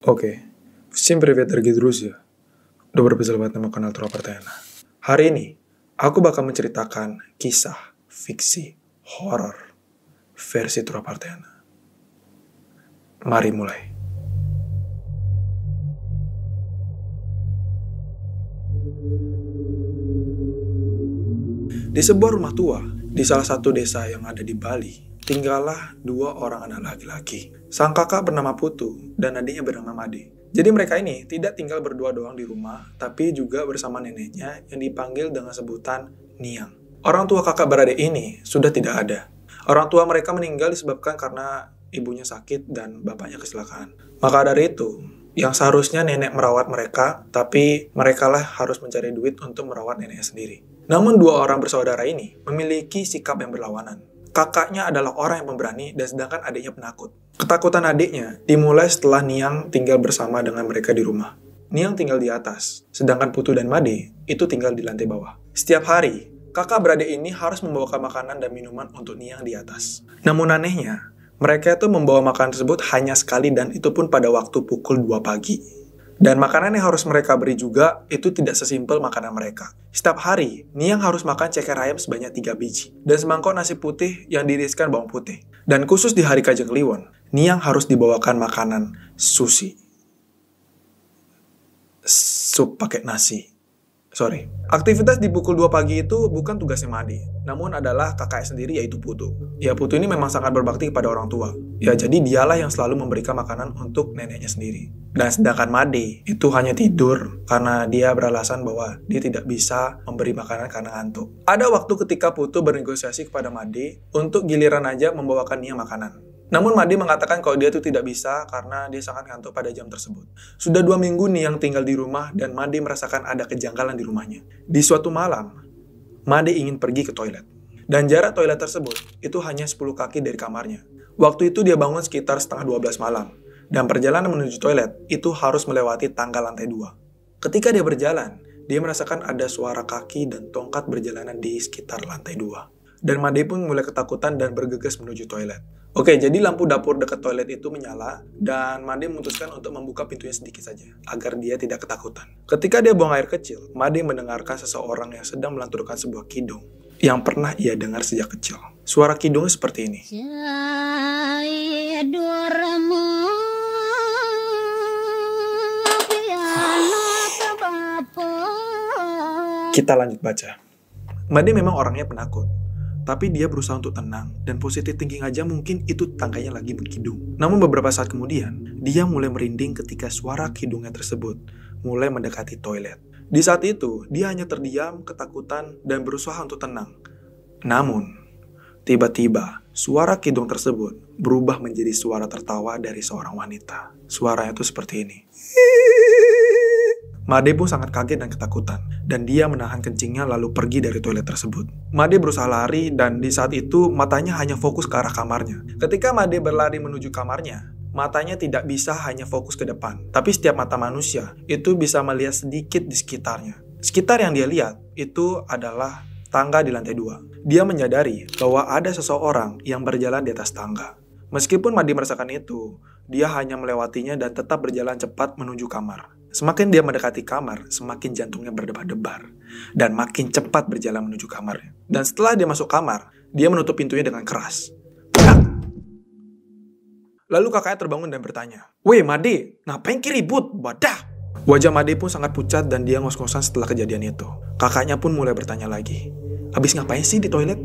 Oke, всем привет, дорогие друзья. Добро пожаловать на мой канал Truapertena. Hari ini, aku bakal menceritakan kisah fiksi horor versi Truapertena. Mari mulai. Di sebuah rumah tua, di salah satu desa yang ada di Bali, tinggallah dua orang anak laki-laki. Sang kakak bernama Putu dan adiknya bernama Made. Jadi mereka ini tidak tinggal berdua doang di rumah, tapi juga bersama neneknya yang dipanggil dengan sebutan Niang. Orang tua kakak beradik ini sudah tidak ada. Orang tua mereka meninggal disebabkan karena ibunya sakit dan bapaknya kecelakaan. Maka dari itu, yang seharusnya nenek merawat mereka, tapi merekalah harus mencari duit untuk merawat neneknya sendiri. Namun dua orang bersaudara ini memiliki sikap yang berlawanan. Kakaknya adalah orang yang pemberani dan sedangkan adiknya penakut. Ketakutan adiknya dimulai setelah Niang tinggal bersama dengan mereka di rumah. Niang tinggal di atas, sedangkan Putu dan Made itu tinggal di lantai bawah. Setiap hari, kakak beradik ini harus membawakan makanan dan minuman untuk Niang di atas. Namun anehnya, mereka itu membawa makanan tersebut hanya sekali dan itu pun pada waktu pukul 2 pagi. Dan makanan yang harus mereka beri juga itu tidak sesimpel makanan mereka. Setiap hari, Niang harus makan ceker ayam sebanyak 3 biji. Dan semangkok nasi putih yang diiriskan bawang putih. Dan khusus di hari Kajang Kliwon, Niang harus dibawakan makanan sushi. Sup pakai nasi. Aktivitas di pukul 2 pagi itu bukan tugasnya Made, namun adalah kakaknya sendiri yaitu Putu. Ya, Putu ini memang sangat berbakti kepada orang tua. Ya, jadi dialah yang selalu memberikan makanan untuk neneknya sendiri. Dan sedangkan Made itu hanya tidur karena dia beralasan bahwa dia tidak bisa memberi makanan karena ngantuk. Ada waktu ketika Putu bernegosiasi kepada Made untuk giliran aja membawakan dia makanan. Namun Made mengatakan kalau dia itu tidak bisa karena dia sangat ngantuk pada jam tersebut. Sudah 2 minggu Niang tinggal di rumah dan Made merasakan ada kejanggalan di rumahnya. Di suatu malam, Made ingin pergi ke toilet. Dan jarak toilet tersebut itu hanya 10 kaki dari kamarnya. Waktu itu dia bangun sekitar setengah 12 malam. Dan perjalanan menuju toilet itu harus melewati tangga lantai 2. Ketika dia berjalan, dia merasakan ada suara kaki dan tongkat berjalanan di sekitar lantai 2. Dan Made pun mulai ketakutan dan bergegas menuju toilet. Oke, jadi lampu dapur dekat toilet itu menyala, dan Made memutuskan untuk membuka pintunya sedikit saja, agar dia tidak ketakutan. Ketika dia buang air kecil, Made mendengarkan seseorang yang sedang melanturkan sebuah kidung, yang pernah ia dengar sejak kecil. Suara kidungnya seperti ini. Kita lanjut baca. Made memang orangnya penakut. Tapi dia berusaha untuk tenang, dan positive thinking aja mungkin itu tangganya lagi berkidung. Namun beberapa saat kemudian, dia mulai merinding ketika suara kidungnya tersebut mulai mendekati toilet. Di saat itu, dia hanya terdiam, ketakutan, dan berusaha untuk tenang. Namun, tiba-tiba, suara kidung tersebut berubah menjadi suara tertawa dari seorang wanita. Suaranya itu seperti ini. Made pun sangat kaget dan ketakutan, dan dia menahan kencingnya lalu pergi dari toilet tersebut. Made berusaha lari, dan di saat itu matanya hanya fokus ke arah kamarnya. Ketika Made berlari menuju kamarnya, matanya tidak bisa hanya fokus ke depan, tapi setiap mata manusia itu bisa melihat sedikit di sekitarnya. Sekitar yang dia lihat itu adalah tangga di lantai 2. Dia menyadari bahwa ada seseorang yang berjalan di atas tangga. Meskipun Made merasakan itu, dia hanya melewatinya dan tetap berjalan cepat menuju kamar. Semakin dia mendekati kamar, semakin jantungnya berdebar-debar. Dan makin cepat berjalan menuju kamarnya. Dan setelah dia masuk kamar, dia menutup pintunya dengan keras. Lalu kakaknya terbangun dan bertanya, "Weh Made, ngapain ribut? Badah!" Wajah Made pun sangat pucat dan dia ngos-ngosan setelah kejadian itu. Kakaknya pun mulai bertanya lagi, "Habis ngapain sih di toilet?"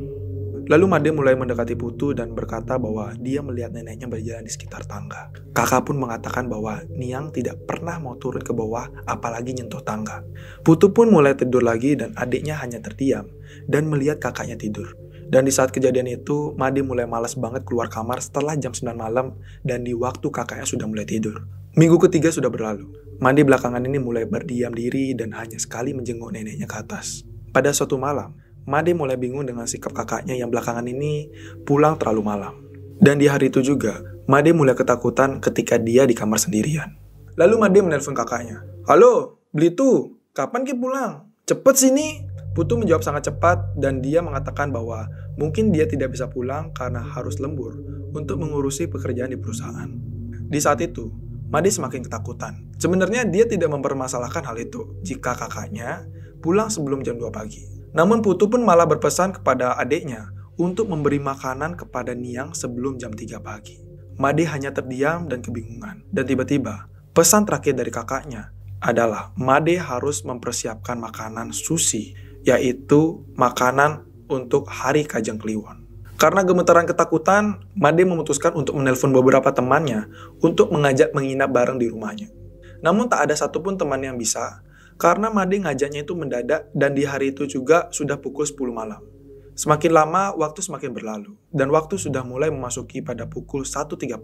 Lalu Made mulai mendekati Putu dan berkata bahwa dia melihat neneknya berjalan di sekitar tangga. Kakak pun mengatakan bahwa Niang tidak pernah mau turun ke bawah apalagi nyentuh tangga. Putu pun mulai tidur lagi dan adiknya hanya terdiam dan melihat kakaknya tidur. Dan di saat kejadian itu, Made mulai malas banget keluar kamar setelah jam 9 malam dan di waktu kakaknya sudah mulai tidur. Minggu ketiga sudah berlalu. Made belakangan ini mulai berdiam diri dan hanya sekali menjenguk neneknya ke atas. Pada suatu malam, Made mulai bingung dengan sikap kakaknya yang belakangan ini pulang terlalu malam. Dan di hari itu juga, Made mulai ketakutan ketika dia di kamar sendirian. Lalu Made menelpon kakaknya. "Halo, Blitu, kapan Ki pulang? Cepet sini." Putu menjawab sangat cepat dan dia mengatakan bahwa mungkin dia tidak bisa pulang karena harus lembur untuk mengurusi pekerjaan di perusahaan. Di saat itu, Made semakin ketakutan. Sebenarnya dia tidak mempermasalahkan hal itu jika kakaknya pulang sebelum jam 2 pagi. Namun Putu pun malah berpesan kepada adiknya untuk memberi makanan kepada Niang sebelum jam 3 pagi. Made hanya terdiam dan kebingungan. Dan tiba-tiba, pesan terakhir dari kakaknya adalah Made harus mempersiapkan makanan sushi, yaitu makanan untuk hari Kajang Kliwon. Karena gemetaran ketakutan, Made memutuskan untuk menelpon beberapa temannya untuk mengajak menginap bareng di rumahnya. Namun tak ada satupun teman yang bisa, karena Made ngajaknya itu mendadak dan di hari itu juga sudah pukul 10 malam. Semakin lama, waktu semakin berlalu, dan waktu sudah mulai memasuki pada pukul 1.30.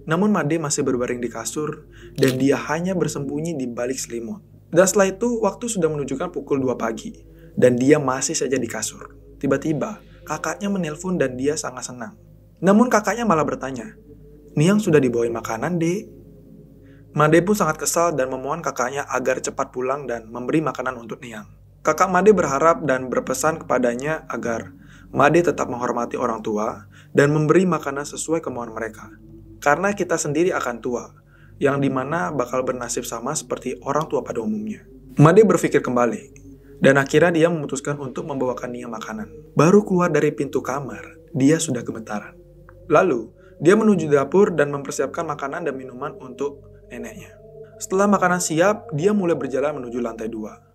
Namun Made masih berbaring di kasur, dan dia hanya bersembunyi di balik selimut. Dan setelah itu, waktu sudah menunjukkan pukul 2 pagi, dan dia masih saja di kasur. Tiba-tiba, kakaknya menelpon dan dia sangat senang. Namun kakaknya malah bertanya, "Niang sudah dibawain makanan, Dek?" Made pun sangat kesal dan memohon kakaknya agar cepat pulang dan memberi makanan untuk Niang. Kakak Made berharap dan berpesan kepadanya agar Made tetap menghormati orang tua dan memberi makanan sesuai kemauan mereka. Karena kita sendiri akan tua, yang dimana bakal bernasib sama seperti orang tua pada umumnya. Made berpikir kembali, dan akhirnya dia memutuskan untuk membawakan Niang makanan. Baru keluar dari pintu kamar, dia sudah gemetaran. Lalu, dia menuju dapur dan mempersiapkan makanan dan minuman untuk neneknya. Setelah makanan siap, dia mulai berjalan menuju lantai 2.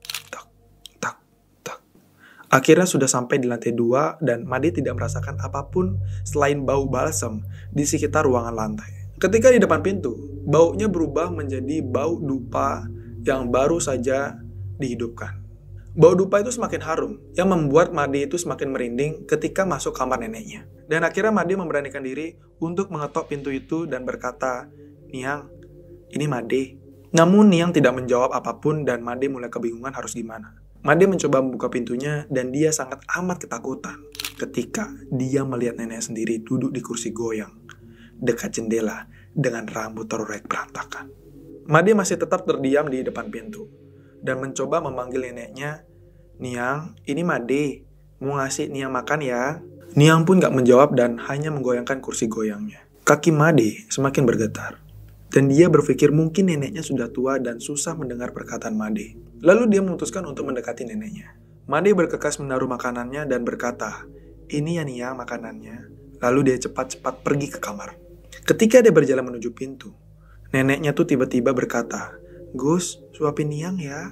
Akhirnya sudah sampai di lantai 2 dan Made tidak merasakan apapun selain bau balsam di sekitar ruangan lantai. Ketika di depan pintu, baunya berubah menjadi bau dupa yang baru saja dihidupkan. Bau dupa itu semakin harum, yang membuat Made itu semakin merinding ketika masuk kamar neneknya. Dan akhirnya Made memberanikan diri untuk mengetok pintu itu dan berkata, "Niang, ini Made." Namun Niang tidak menjawab apapun dan Made mulai kebingungan harus gimana. Made mencoba membuka pintunya dan dia sangat amat ketakutan ketika dia melihat nenek sendiri duduk di kursi goyang dekat jendela dengan rambut terorek berantakan. Made masih tetap terdiam di depan pintu dan mencoba memanggil neneknya, "Niang, ini Made, mau ngasih Niang makan ya?" Niang pun gak menjawab dan hanya menggoyangkan kursi goyangnya. Kaki Made semakin bergetar dan dia berpikir mungkin neneknya sudah tua dan susah mendengar perkataan Made. Lalu dia memutuskan untuk mendekati neneknya. Made bergegas menaruh makanannya dan berkata, "Ini ya Niang makanannya." Lalu dia cepat-cepat pergi ke kamar. Ketika dia berjalan menuju pintu, neneknya tuh tiba-tiba berkata, "Gus, suapin Niang ya."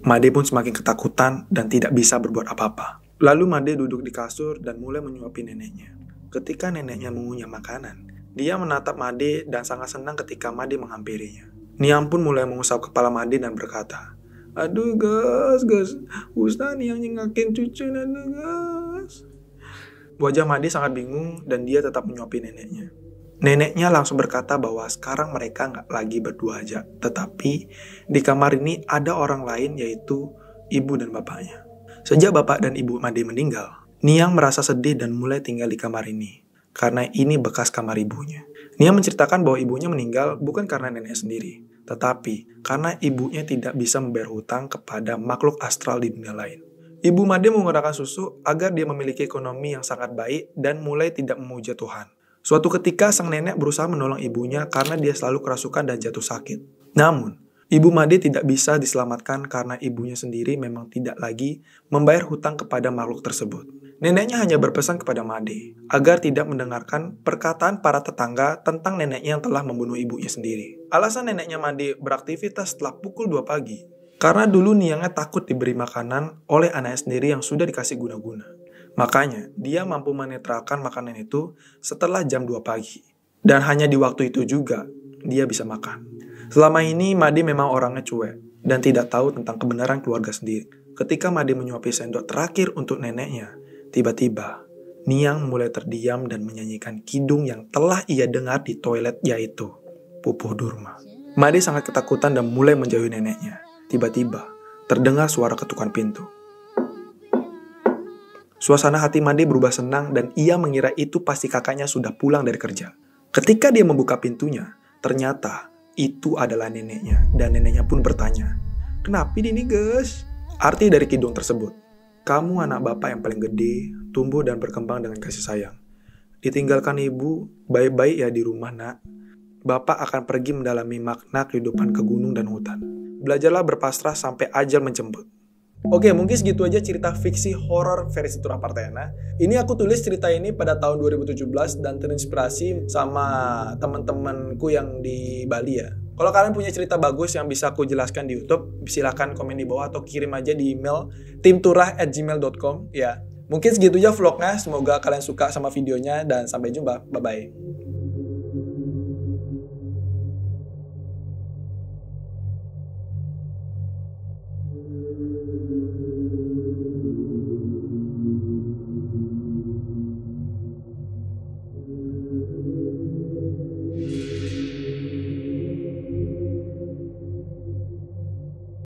Made pun semakin ketakutan dan tidak bisa berbuat apa-apa. Lalu Made duduk di kasur dan mulai menyuapin neneknya. Ketika neneknya mengunyah makanan, dia menatap Made dan sangat senang ketika Made menghampirinya. Niang pun mulai mengusap kepala Made dan berkata, "Aduh Gus, Ustaz yang nyengakin cucu, aduh Gus." Wajah Made sangat bingung dan dia tetap menyuapin neneknya. Neneknya langsung berkata bahwa sekarang mereka nggak lagi berdua aja, tetapi di kamar ini ada orang lain yaitu ibu dan bapaknya. Sejak bapak dan ibu Made meninggal, Niang merasa sedih dan mulai tinggal di kamar ini, karena ini bekas kamar ibunya. Niang menceritakan bahwa ibunya meninggal bukan karena nenek sendiri, tetapi karena ibunya tidak bisa membayar hutang kepada makhluk astral di dunia lain. Ibu Made menggunakan susu agar dia memiliki ekonomi yang sangat baik dan mulai tidak memuja Tuhan. Suatu ketika sang nenek berusaha menolong ibunya karena dia selalu kerasukan dan jatuh sakit. Namun, ibu Made tidak bisa diselamatkan karena ibunya sendiri memang tidak lagi membayar hutang kepada makhluk tersebut. Neneknya hanya berpesan kepada Made agar tidak mendengarkan perkataan para tetangga tentang neneknya yang telah membunuh ibunya sendiri. Alasan neneknya Made beraktivitas setelah pukul 2 pagi karena dulu Niangnya takut diberi makanan oleh anaknya sendiri yang sudah dikasih guna-guna. Makanya dia mampu menetralkan makanan itu setelah jam 2 pagi. Dan hanya di waktu itu juga dia bisa makan. Selama ini Made memang orangnya cuek dan tidak tahu tentang kebenaran keluarga sendiri. Ketika Made menyuapi sendok terakhir untuk neneknya, tiba-tiba Niang mulai terdiam dan menyanyikan kidung yang telah ia dengar di toilet, yaitu Pupuh Durma. Made sangat ketakutan dan mulai menjauhi neneknya. Tiba-tiba terdengar suara ketukan pintu. Suasana hati Made berubah senang dan ia mengira itu pasti kakaknya sudah pulang dari kerja. Ketika dia membuka pintunya, ternyata itu adalah neneknya dan neneknya pun bertanya, "Kenapa ini Gus?" Arti dari kidung tersebut, "Kamu anak bapak yang paling gede, tumbuh dan berkembang dengan kasih sayang. Ditinggalkan ibu, baik-baik ya di rumah nak. Bapak akan pergi mendalami makna kehidupan ke gunung dan hutan. Belajarlah berpasrah sampai ajal menjemput. Oke, mungkin segitu aja cerita fiksi horor versi Turapartena. Ini aku tulis cerita ini pada tahun 2017 dan terinspirasi sama teman-temanku yang di Bali ya. Kalau kalian punya cerita bagus yang bisa aku jelaskan di YouTube, silahkan komen di bawah atau kirim aja di email timturah@gmail.com ya. Mungkin segitu aja vlognya, semoga kalian suka sama videonya dan sampai jumpa. Bye-bye.